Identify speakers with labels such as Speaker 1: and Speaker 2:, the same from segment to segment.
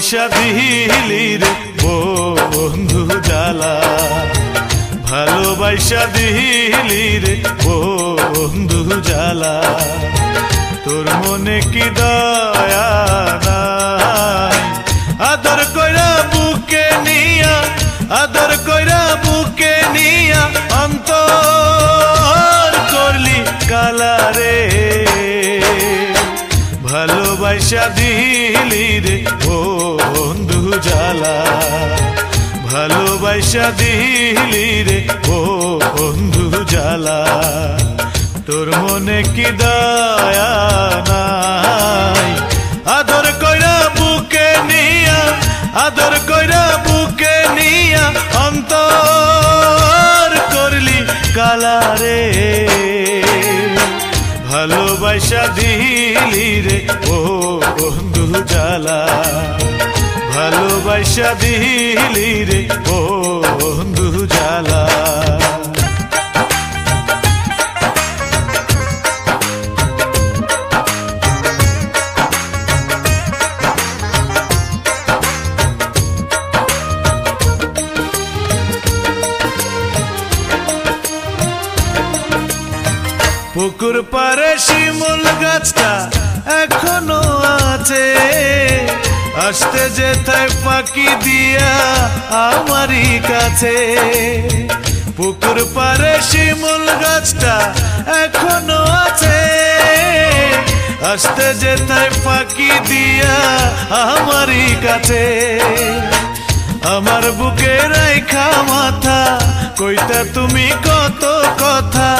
Speaker 1: ভালোবাসা দিলি রে বন্ধু জ্বালা ভালোবাসা দিলি রে বন্ধু জ্বালা তোর মনে কি দয়া নাই আদর কইরা বুকে নিয়া আদর কইরা বুকে নিয়া অন্তর করলি কালা রে ভালোবাসা দিলি রে বন্ধু জ্বালা ভালোবাসা দিলি রে বন্ধু জ্বালা তোর মনে কি দয়া নাই আদর কইরা বুকে নিয়া আদর কইরা বুকে নিয়া অন্তর করলি কালা রে ভালোবাসা দিলি রে বন্ধু জ্বালা ভালোবাসা দিলি রে বন্ধু জ্বালা পুকুর পারে শিমুল গাছটা এখনো আছে আসতে যেথায় ফাঁকি দিয়া আমারই কাছে পুকুর পারে শিমুল গাছটা এখনো আছে আসতে যেথায় ফাঁকি দিয়া আমারই কাছে আমার বুকে রাইখা মাথা কইতা তুমি কত কথা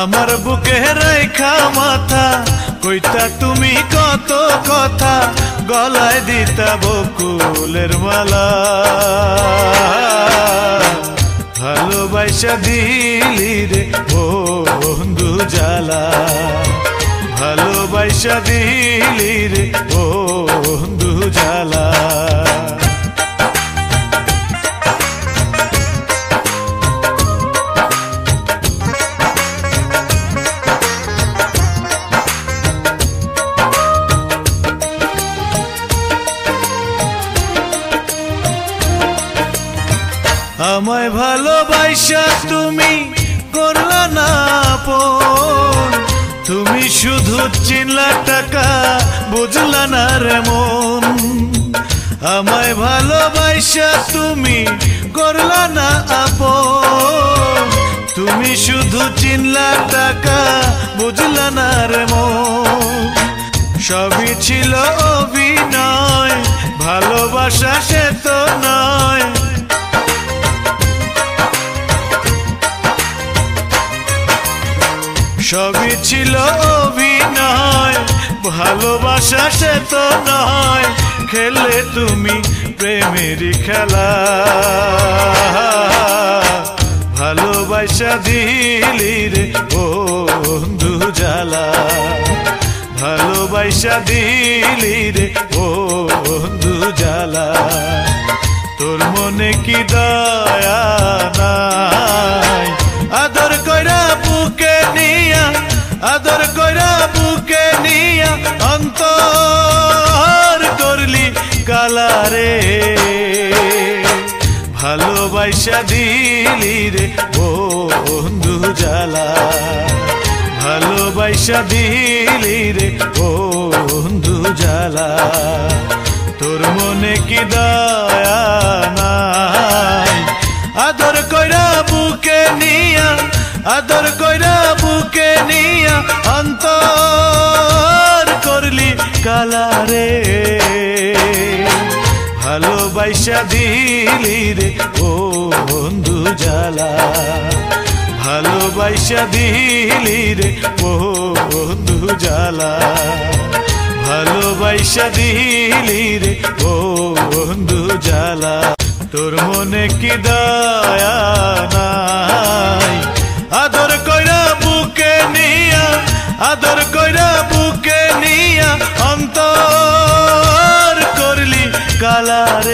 Speaker 1: আমার বুকে রেখা মাথা কইতা তুমি কত কথা গলায় দিতা বকুলের মালা ভালোবাসা দিলি রে বন্ধু জ্বালা ভালোবাসা দিলি রে বন্ধু জ্বালা আমায় ভালোবাসা তুমি করলা না আপন তুমি শুধু চিনলা টাকা বুঝলা না রে মন আমায় ভালোবাসা তুমি করলা না আপন তুমি শুধু চিনলা টাকা বুঝলা না রে মন সবই ছিল অভিনয় ভালোবাসা সে তো নয় সবই ছিল অভিনয় ভালোবাসা সে তো নয় খেলে তুমি প্রেমেরই খেলা ভালোবাসা দিলি রে বন্ধু জ্বালা ভালোবাসা দিলি রে বন্ধু জ্বালা তোর মনে কি দয়া নাই আদর কইরা বুকে নিয়া আদর কইরা বুকে নিয়া অন্তর করলি কালা রে ভালোবাসা দিলি রে বন্ধু জ্বালা ভালোবাসা দিলি রে বন্ধু জ্বালা তোর মনে কি দয়া নাই আদর কইরা বুকে নিয়া আদর কইরা বুকে নিয়া অন্তর করলি কালা রে ভালোবাসা দিলি রে বন্ধু জ্বালা ভালোবাসা দিলি রে বন্ধু জ্বালা ভালোবাসা দিলি রে বন্ধু জ্বালা তোর মনে কি দয়া নাই আদর কইরা বুকে নিয়া আদর কইরা বুকে নিয়া অন্তর করলি কালা রে